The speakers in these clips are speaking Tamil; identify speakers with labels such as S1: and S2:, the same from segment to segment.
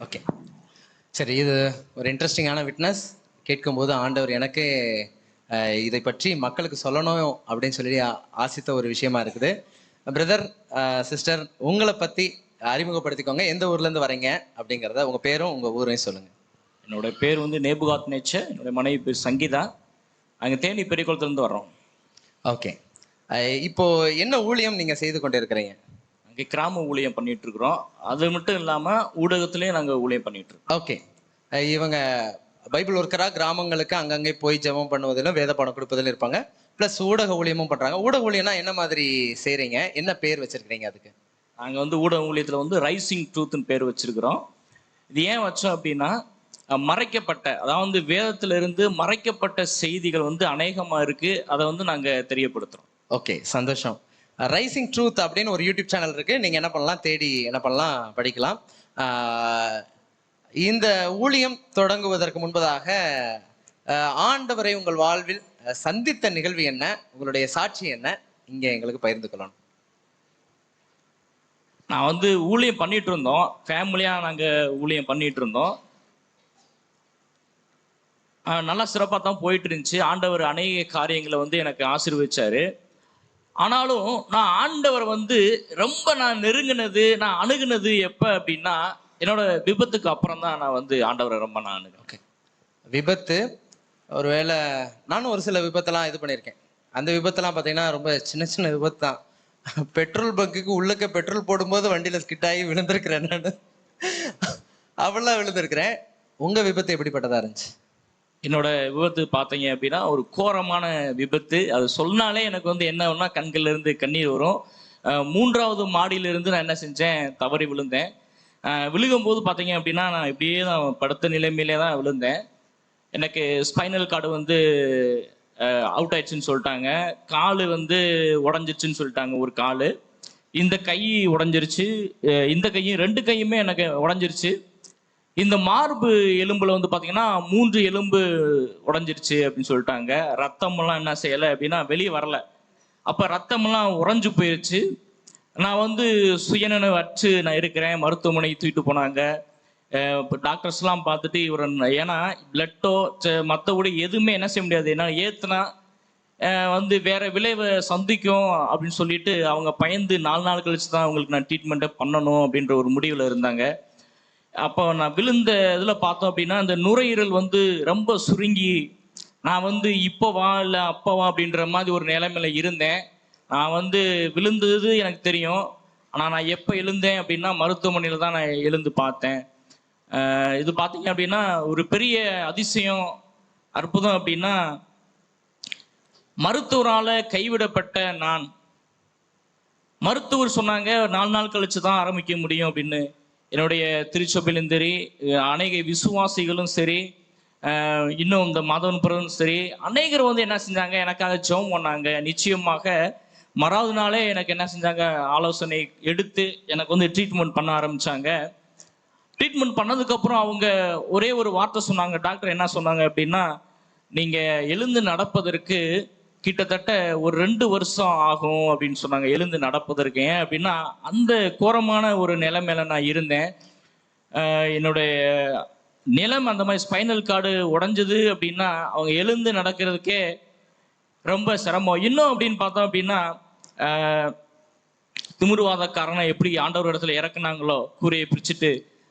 S1: ஓகே. சரி, இது ஒரு இன்ட்ரெஸ்டிங்கான விட்னஸ். கேட்கும்போது ஆண்டவர் எனக்கே இதை பற்றி மக்களுக்கு சொல்லணும் அப்படின்னு சொல்லி ஆசித்த ஒரு விஷயமா இருக்குது. பிரதர், சிஸ்டர், உங்களை பற்றி அறிமுகப்படுத்திக்கோங்க. எந்த ஊர்லேருந்து வரீங்க அப்படிங்கிறத, உங்கள் பேரும் உங்கள் ஊரையும் சொல்லுங்கள்.
S2: என்னோட பேர் வந்து நேபுகாத் நேச்சர். என்னோட மனைவி பேர் சங்கீதா. அங்கே தேனி பெரியகுளத்துலேருந்து வர்றோம்.
S1: ஓகே. இப்போ என்ன ஊழியம் நீங்கள் செய்து கொண்டு இருக்கிறீங்க?
S2: அங்கே கிராம ஊழியம் பண்ணிட்டு இருக்கிறோம். அது மட்டும் இல்லாமல் ஊடகத்திலையும் நாங்கள் ஊழியம் பண்ணிட்டு இருக்கோம்.
S1: ஓகே. இவங்க பைபிள் ஒர்க்கராக கிராமங்களுக்கு அங்கங்கே போய் ஜெபம் பண்ணுவதிலும் வேத பாடம் கொடுப்பதிலும் இருப்பாங்க. ப்ளஸ் ஊடக ஊழியமும் பண்ணுறாங்க. ஊடக ஊழியம்னா என்ன மாதிரி செய்கிறீங்க? என்ன பேர் வச்சுருக்கிறீங்க அதுக்கு?
S2: நாங்கள் வந்து ஊடக ஊழியத்தில் வந்து ரைசிங் ட்ரூத்னு பேர் வச்சிருக்கிறோம். இது ஏன் வச்சோம் அப்படின்னா, மறைக்கப்பட்ட, அதாவது வேதத்திலிருந்து மறைக்கப்பட்ட செய்திகள் வந்து அநேகமாக இருக்குது. அதை வந்து நாங்கள் தெரியப்படுத்துகிறோம்.
S1: ஓகே, சந்தோஷம். ரைசிங் ட்ரூத் அப்படின்னு ஒரு யூடியூப் சேனல் இருக்குது. நீங்கள் என்ன பண்ணலாம், தேடி என்ன பண்ணலாம், படிக்கலாம். இந்த ஊழியம் தொடங்குவதற்கு முன்பதாக ஆண்டவரை உங்கள் வாழ்வில் சந்தித்த நிகழ்வு என்ன, உங்களுடைய சாட்சி என்ன, இங்கே எங்களுக்கு பகிர்ந்து கொள்ளணும்.
S2: நான் வந்து ஊழியம் பண்ணிட்டு இருந்தோம், ஃபேமிலியாக நாங்கள் ஊழியம் பண்ணிட்டு இருந்தோம். நல்லா சிறப்பாக தான் போயிட்டு இருந்துச்சு. ஆண்டவர் அநேக காரியங்களை வந்து எனக்கு ஆசீர்வதிச்சாரு. ஆனாலும் நான் ஆண்டவரை வந்து ரொம்ப நெருங்கினது, நான் அணுகுனது எப்போ அப்படின்னா, என்னோட விபத்துக்கு அப்புறம் தான் நான் வந்து ஆண்டவரை ரொம்ப அணுகிறேன்.
S1: ஓகே. விபத்து, ஒருவேளை நானும் ஒரு சில விபத்தெல்லாம் இது பண்ணியிருக்கேன். அந்த விபத்தெல்லாம் பார்த்தீங்கன்னா ரொம்ப சின்ன சின்ன விபத்து தான். பெட்ரோல் பங்குக்கு உள்ளக்க பெட்ரோல் போடும்போது வண்டியில் ஸ்கிட் ஆகி விழுந்திருக்கிறேன். நான் அவெல்லாம் விழுந்திருக்கிறேன். உங்கள் விபத்து எப்படிப்பட்டதாக இருந்துச்சு?
S2: என்னோட விபத்து பார்த்தீங்க அப்படின்னா ஒரு கோரமான விபத்து. அது சொன்னாலே எனக்கு வந்து என்ன ஒன்றா கண்கள்ல இருந்து கண்ணீர் வரும். 3வது மாடியிலிருந்து நான் என்ன செஞ்சேன், தவறி விழுந்தேன். விழுகும்போது பார்த்தீங்க அப்படின்னா நான் இப்படியே தான் படுத்த நிலைமையிலே தான் விழுந்தேன். எனக்கு ஸ்பைனல் கார்டு வந்து அவுட் ஆயிடுச்சுன்னு சொல்லிட்டாங்க. கால் வந்து உடஞ்சிருச்சுன்னு சொல்லிட்டாங்க. ஒரு கால், இந்த கை உடஞ்சிருச்சு. இந்த கையும் 2 கையுமே எனக்கு உடஞ்சிருச்சு. இந்த மார்பு எலும்புல வந்து பார்த்தீங்கன்னா 3 எலும்பு உடஞ்சிருச்சு அப்படின்னு சொல்லிட்டாங்க. ரத்தமெல்லாம் என்ன செய்யலை அப்படின்னா வெளியே வரல. அப்போ ரத்தமெல்லாம் உறைஞ்சு போயிடுச்சு. நான் வந்து சுயநினைவு அற்று நான் இருக்கிறேன். மருத்துவமனைக்கு தூக்கிட்டு போனாங்க. இப்போ டாக்டர்ஸ்லாம் பார்த்துட்டு இவர், ஏன்னா பிளட்டோ மற்றபடி எதுவுமே என்ன செய்ய முடியாது, ஏன்னா ஏற்றுனா வந்து வேற விளைவை சந்திக்கும் அப்படின்னு சொல்லிட்டு அவங்க பயந்து 4 நாள் கழிச்சு தான் அவங்களுக்கு நான் ட்ரீட்மெண்ட்டை பண்ணணும் அப்படின்ற ஒரு முடிவில் இருந்தாங்க. அப்போ நான் விழுந்த இதில் பார்த்தோம் அப்படின்னா அந்த நுரையீரல் வந்து ரொம்ப சுருங்கி, நான் வந்து இப்போவா இல்லை அப்போவா அப்படின்ற மாதிரி ஒரு நிலைமையில இருந்தேன். நான் வந்து விழுந்தது எனக்கு தெரியும். ஆனால் நான் எப்போ எழுந்தேன் அப்படின்னா மருத்துவமனையில் தான் நான் எழுந்து பார்த்தேன். இது பார்த்தீங்க அப்படின்னா ஒரு பெரிய அதிசயம், அற்புதம் அப்படின்னா, மருத்துவரால் கைவிடப்பட்ட நான், மருத்துவர் சொன்னாங்க 4 நாள் கழிச்சு தான் ஆரம்பிக்க முடியும் அப்படின்னு. என்னுடைய திருச்சபையிலும் சரி, அநேக விசுவாசிகளும் சரி, இன்னும் இந்த மாதவன் பிறரும் சரி, அநேகர் வந்து என்ன செஞ்சாங்க, எனக்காக ஜெபம் பண்ணாங்க. நிச்சயமாக மறாவது நாளே எனக்கு என்ன செஞ்சாங்க, ஆலோசனை எடுத்து எனக்கு வந்து ட்ரீட்மெண்ட் பண்ண ஆரம்பித்தாங்க. ட்ரீட்மெண்ட் பண்ணதுக்கப்புறம் அவங்க ஒரே ஒரு வார்த்தை சொன்னாங்க. டாக்டர் என்ன சொன்னாங்க அப்படின்னா, நீங்கள் எழுந்து நடப்பதற்கு கிட்டத்தட்ட ஒரு 2 வருஷம் ஆகும் அப்படின்னு சொன்னாங்க. எழுந்து நடப்பதற்கு. ஏன் அப்படின்னா அந்த கோரமான ஒரு நிலைமையில நான் இருந்தேன். என்னுடைய நிலம் அந்த மாதிரி ஸ்பைனல் கார்டு உடஞ்சது அப்படின்னா அவங்க எழுந்து நடக்கிறதுக்கே ரொம்ப சிரமம். இன்னும் அப்படின்னு பார்த்தோம் அப்படின்னா, திமிர்வாதக்காரனை எப்படி ஆண்டவர் இடத்துல இறக்குனாங்களோ கூரையை பிரிச்சுட்டு,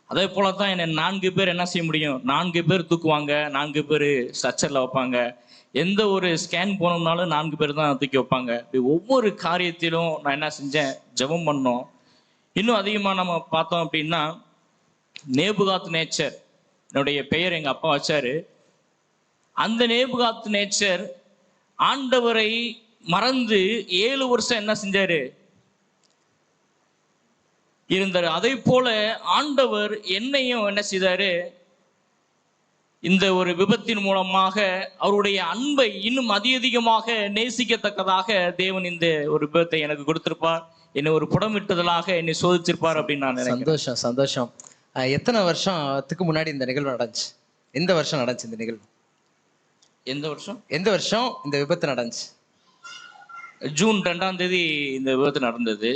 S2: அதே போல தான் என்னை 4 பேர் என்ன செய்ய முடியும், 4 பேர் தூக்குவாங்க, 4 பேர் ஸ்ட்ரெச்சரில் வைப்பாங்க. எந்த ஒரு ஸ்கேன் போனோம்னாலும் 4 பேர் தான் தூக்கி வைப்பாங்க. ஒவ்வொரு காரியத்திலும் நான் என்ன செஞ்சேன், ஜெபம் பண்ணோம். இன்னும் அதிகமாக நம்ம பார்த்தோம் அப்படின்னா, நேபுகாத் நேச்சர் என்னுடைய பெயர் எங்கள் அப்பா வச்சாரு. அந்த நேபுகாத் நேச்சர் ஆண்டவரை மறந்து 7 வருஷம் என்ன செஞ்சாரு, இருந்தார். அதே போல ஆண்டவர் என்னையும் என்ன செய்தாரு, இந்த ஒரு விபத்தின் மூலமாக அவருடைய அன்பை இன்னும் அதிகமாக நேசிக்கத்தக்கதாக தேவன் இந்த ஒரு விபத்தை எனக்கு கொடுத்திருப்பார். என்னை ஒரு புடமிட்டுதலாக என்னை சோதிச்சிருப்பார் அப்படின்னு நான் நினைக்கிறேன்.
S1: சந்தோஷம், சந்தோஷம். எத்தனை வருஷத்துக்கு முன்னாடி இந்த நிகழ்வு நடந்துச்சு? எந்த வருஷம் நடந்துச்சு இந்த நிகழ்வு? எந்த வருஷம் இந்த விபத்து நடந்துச்சு?
S2: ஜூன் 2ஆம் தேதி இந்த விபத்து நடந்தது.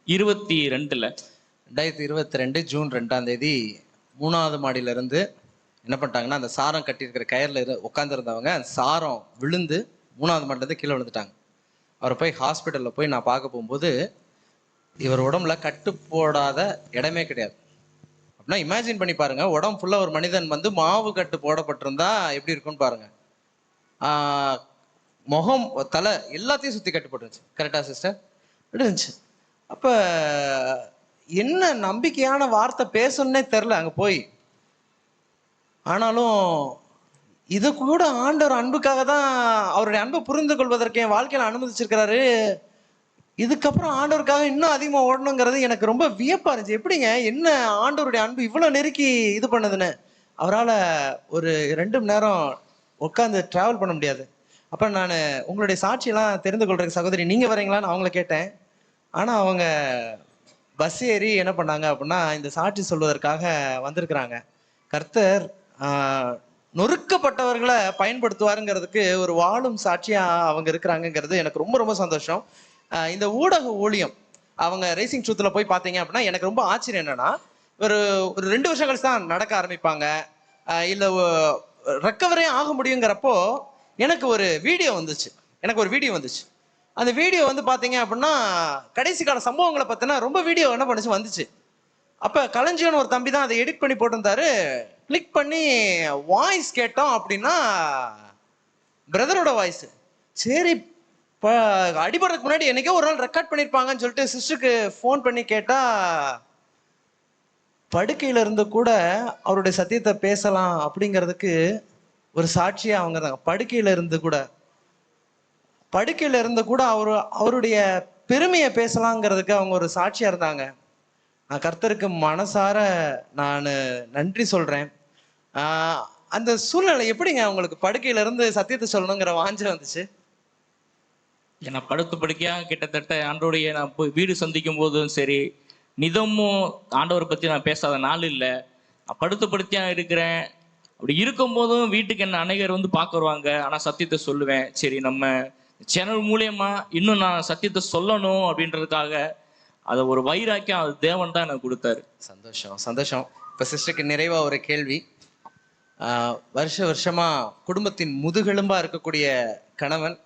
S2: 2022.
S1: 2022 ஜூன் 2ஆம் தேதி 3வது மாடியிலிருந்து என்ன பண்ணிட்டாங்கன்னா, அந்த சாரம் கட்டியிருக்கிற கயறில் உட்காந்துருந்தவங்க அந்த சாரம் விழுந்து 3வது மாடிலேருந்து கீழே விழுந்துட்டாங்க. அவரை போய் ஹாஸ்பிட்டலில் போய் நான் பார்க்க போகும்போது, இவர் உடம்புல கட்டு போடாத இடமே கிடையாது. அப்படின்னா இமேஜின் பண்ணி பாருங்க, உடம்பு ஃபுல்லாக ஒரு மனிதன் வந்து மாவு கட்டு போடப்பட்டிருந்தா எப்படி இருக்கும்னு பாருங்க. முகம், தலை எல்லாத்தையும் சுற்றி கட்டு போட்டுருந்துச்சு. கரெக்டா சிஸ்டர்? இருந்துச்சு. அப்போ என்ன நம்பிக்கையான வார்த்தை பேசணுன்னே தெரில அங்கே போய். ஆனாலும் இது கூட ஆண்டவர் அன்புக்காக தான், அவருடைய அன்பை புரிந்து கொள்வதற்கு என் வாழ்க்கையில் அனுமதிச்சிருக்கிறாரு. இதுக்கப்புறம் ஆண்டவருக்காக இன்னும் அதிகமாக ஓடணுங்கிறது எனக்கு ரொம்ப வியப்பா இருந்துச்சு. எப்படிங்க என்ன ஆண்டவருடைய அன்பு இவ்வளோ நெருக்கி இது பண்ணுதுன்னு. அவரால் ஒரு 2 மணி நேரம் உட்காந்து ட்ராவல் பண்ண முடியாது. அப்போ நான் உங்களுடைய சாட்சியெல்லாம் தெரிந்து கொள்றதுக்கு சகோதரி நீங்கள் வரீங்களான்னு அவங்கள கேட்டேன். ஆனால் அவங்க பஸ் ஏறி என்ன பண்ணாங்க அப்படின்னா, இந்த சாட்சி சொல்வதற்காக வந்திருக்கிறாங்க. கர்த்தர் நொறுக்கப்பட்டவர்களை பயன்படுத்துவாருங்கிறதுக்கு ஒரு வாழும் சாட்சியா அவங்க இருக்கிறாங்கிறது எனக்கு ரொம்ப ரொம்ப சந்தோஷம். இந்த ஊடக ஊழியம், அவங்க ரேசிங் ட்ரூத்தில் போய் பார்த்தீங்க அப்படின்னா எனக்கு ரொம்ப ஆச்சரியம் என்னன்னா, ஒரு ஒரு 2 வருஷம் கழிச்சு தான் நடக்க ஆரம்பிப்பாங்க, இல்லை ரெக்கவரே ஆக முடியுங்கிறப்போ எனக்கு ஒரு வீடியோ வந்துச்சு. அந்த வீடியோ வந்து பார்த்தீங்க அப்படின்னா கடைசி கால சம்பவங்களை பற்றினா ரொம்ப வீடியோ என்ன பண்ணுச்சு வந்துச்சு. அப்போ களஞ்சியம்னு ஒரு தம்பி தான் அதை எடிட் பண்ணி போட்டிருந்தாரு. கிளிக் பண்ணி வாய்ஸ் கேட்டோம் அப்படின்னா பிரதரோட வாய்ஸ். சரி, இப்போ அடிபடுறதுக்கு முன்னாடி என்னைக்கோ ஒரு நாள் ரெக்கார்ட் பண்ணியிருப்பாங்கன்னு சொல்லிட்டு சிஸ்டருக்கு ஃபோன் பண்ணி கேட்டால், படுக்கையில் இருந்து கூட அவருடைய சத்தியத்தை பேசலாம் அப்படிங்கிறதுக்கு ஒரு சாட்சியாக அவங்க இருந்தாங்க. படுக்கையில் இருந்து கூட அவருடைய பெருமையை பேசலாங்கிறதுக்கு அவங்க ஒரு சாட்சியாக இருந்தாங்க. நான் கர்த்தருக்கு மனசார நான் நன்றி சொல்கிறேன். அந்த சூழ்நிலை எப்படிங்க உங்களுக்கு படுக்கையில இருந்து சத்தியத்தை சொல்லணுங்கிற வாஞ்சை வந்துச்சு?
S2: நான் படுத்து படுக்கையா கிட்டத்தட்ட ஆண்டோடைய நான் போய் வீடு சந்திக்கும் போதும் சரி, நிதமும் ஆண்டவரை பற்றி நான் பேசாத நாள் இல்லை. நான் படுத்து படுக்கையா இருக்கிறேன். அப்படி இருக்கும்போதும் வீட்டுக்கு என்ன அநேகர் வந்து பார்க்க வருவாங்க. ஆனால் சத்தியத்தை சொல்லுவேன். சரி, நம்ம சேனல் மூலியமா இன்னும் நான் சத்தியத்தை சொல்லணும் அப்படின்றதுக்காக அதை ஒரு வைராக்கியம் அது தேவன் தான் எனக்கு கொடுத்தாரு.
S1: சந்தோஷம். இப்போ சிஸ்டருக்கு நிறைவா ஒரு கேள்வி. வருஷமா குடும்பத்தின் முதுகெலும்பா இருக்கக்கூடிய கணவன்,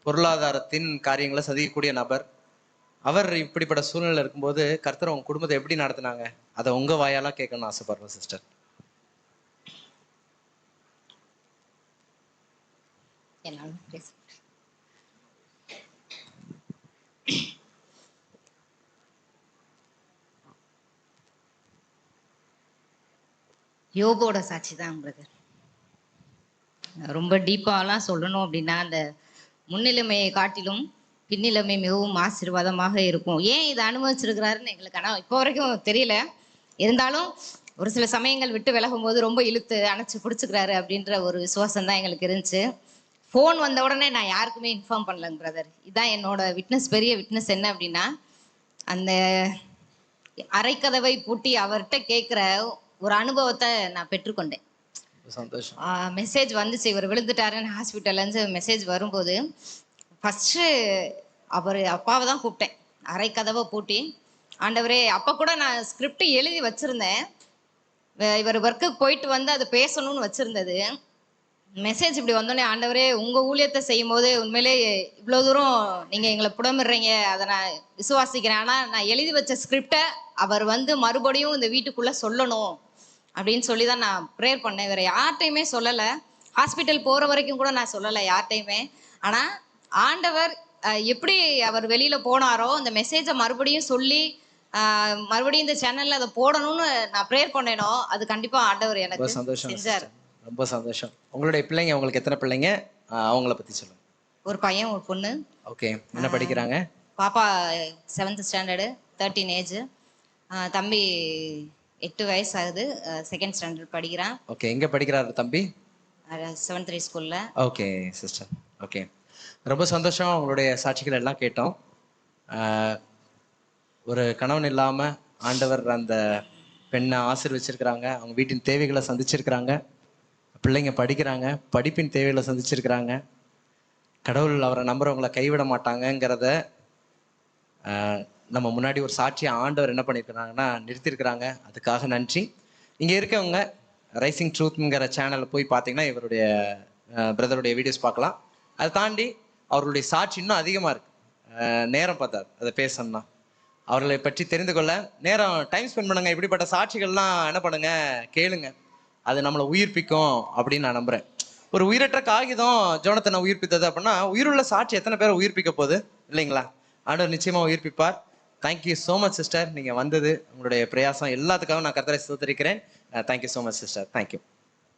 S1: பொருளாதாரத்தின் காரியங்களை சதிக்கக்கூடிய நபர், அவர் இப்படிப்பட்ட சூழ்நிலை இருக்கும்போது கர்த்தர் உங்க குடும்பத்தை எப்படி நடத்தினாங்க? அதை உங்க வாயால கேட்கணும்னு ஆசைப்படுறேன் சிஸ்டர்.
S3: யோபோட சாட்சி தான் உங்களுக்கு. ரொம்ப டீப்பாலாம் சொல்லணும் அப்படின்னா, அந்த முன்னிலைமையை காட்டிலும் பின்னிலைமை மிகவும் ஆசீர்வாதமாக இருக்கும். ஏன் இதை அனுபவிச்சிருக்கிறாருன்னு எங்களுக்கு ஆனால் இப்போ வரைக்கும் தெரியல. இருந்தாலும் ஒரு சில சமயங்கள் விட்டு விலகும் போது ரொம்ப இழுத்து அணைச்சி பிடிச்சிக்கிறாரு அப்படின்ற ஒரு விசுவாசம் தான் எங்களுக்கு இருந்துச்சு. ஃபோன் வந்த உடனே நான் யாருக்குமே இன்ஃபார்ம் பண்ணலங்க பிரதர். இதுதான் என்னோட விட்னஸ். பெரிய விட்னஸ் என்ன அப்படின்னா, அந்த அரைக்கதவை பூட்டி அவர்கிட்ட கேட்குற ஒரு அனுபவத்தை நான் பெற்றுக்கொண்டேன்.
S1: சந்தோஷம்.
S3: மெசேஜ் வந்துச்சு, இவர் விழுந்துட்டாருன்னு ஹாஸ்பிட்டல்லேருந்து மெசேஜ் வரும்போது ஃபஸ்ட்டு அவர் அப்பாவை தான் கூப்பிட்டேன். அரைக்கதவை பூட்டி, ஆண்டவரே, அப்போ கூட நான் ஸ்கிரிப்ட் எழுதி வச்சுருந்தேன். இவர் ஒர்க்குக்கு போயிட்டு வந்து அதை பேசணும்னு வச்சுருந்தது. மெசேஜ் இப்படி வந்தோடனே, ஆண்டவரே, உங்கள் ஊழியத்தை செய்யும் போது உண்மையிலே இவ்வளோ தூரம் நீங்கள் எங்களை புடமிடுறீங்க, அதை நான் விசுவாசிக்கிறேன். ஆனால் நான் எழுதி வச்ச ஸ்கிரிப்டை அவர் வந்து மறுபடியும் இந்த வீட்டுக்குள்ளே சொல்லணும் அப்படின்னு சொல்லி தான் நான் ப்ரேயர் பண்ணேன். வேறு யார்கிட்டையுமே சொல்லலை. ஹாஸ்பிட்டல் போகிற வரைக்கும் கூட நான் சொல்லலை யார்கிட்டையுமே. ஆனால் ஆண்டவர் எப்படி அவர் வெளியில் போனாரோ அந்த மெசேஜை மறுபடியும் சொல்லி மறுபடியும் இந்த சேனலில் அதை போடணும்னு நான் ப்ரேயர் பண்ணேனோ, அது கண்டிப்பாக ஆண்டவர் எனக்கு செஞ்சார்.
S1: ரொம்ப சந்தோஷம். உங்களுடைய பிள்ளைங்க, உங்களுக்கு எத்தனை பிள்ளைங்க? அவங்கள பற்றி சொல்லுங்க.
S3: ஒரு பையன், ஒரு பொண்ணு.
S1: ஓகே, என்ன படிக்கிறாங்க?
S3: பாப்பா 7th ஸ்டாண்டர்டு, 13 ஏஜ். தம்பி 8 வயசு ஆகுது, 2nd ஸ்டாண்டர்ட் படிக்கிறான்.
S1: ஓகே, எங்கே படிக்கிறாரு தம்பி?
S3: 7th ஸ்கூலில்.
S1: Okay sister, okay. ரொம்ப சந்தோஷம். உங்களுடைய சாட்சிகள் எல்லாம் கேட்டோம். ஒரு கணவன் இல்லாமல் ஆண்டவர் அந்த பெண்ணை ஆசீர்வச்சிருக்கிறாங்க. அவங்க வீட்டின் தேவைகளை சந்திச்சிருக்கிறாங்க. பிள்ளைங்க படிக்கிறாங்க, படிப்பின் தேவைகளை சந்திச்சிருக்கிறாங்க. கடவுள் அவரை நம்புறவங்களை கைவிட மாட்டாங்கங்கிறத நம்ம முன்னாடி ஒரு சாட்சியை ஆண்டவர் என்ன பண்ணியிருக்கிறாங்கன்னா நிறுத்தியிருக்கிறாங்க. அதுக்காக நன்றி. இங்கே இருக்கவங்க ரைசிங் ட்ரூத்ங்கிற சேனலில் போய் பார்த்தீங்கன்னா இவருடைய பிரதருடைய வீடியோஸ் பார்க்கலாம். அதை தாண்டி அவர்களுடைய சாட்சி இன்னும் அதிகமாக இருக்கு. நேரம் பார்த்தார் அதை பேசணும்னா அவர்களை பற்றி தெரிந்து கொள்ள நேரம் டைம் ஸ்பெண்ட் பண்ணுங்க. இப்படிப்பட்ட சாட்சிகள்லாம் என்ன பண்ணுங்க, கேளுங்க. அது நம்மளை உயிர்ப்பிக்கும் அப்படின்னு நான் நம்புறேன். ஒரு உயிரற்ற காகிதம் ஜோனத்தனை உயிர்ப்பித்தது அப்படின்னா உயிருள்ள சாட்சி எத்தனை பேரை உயிர்ப்பிக்க போகுது இல்லைங்களா? ஆண்டவர் நிச்சயமா உயிர்ப்பிப்பார். தேங்க்யூ ஸோ மச் சிஸ்டர், நீங்க வந்தது உங்களுடைய பிரயாசம் எல்லாத்துக்காகவும் நான் கர்த்தரை ஸ்தோத்திரிக்கிறேன். Thank you so much sister. Thank you.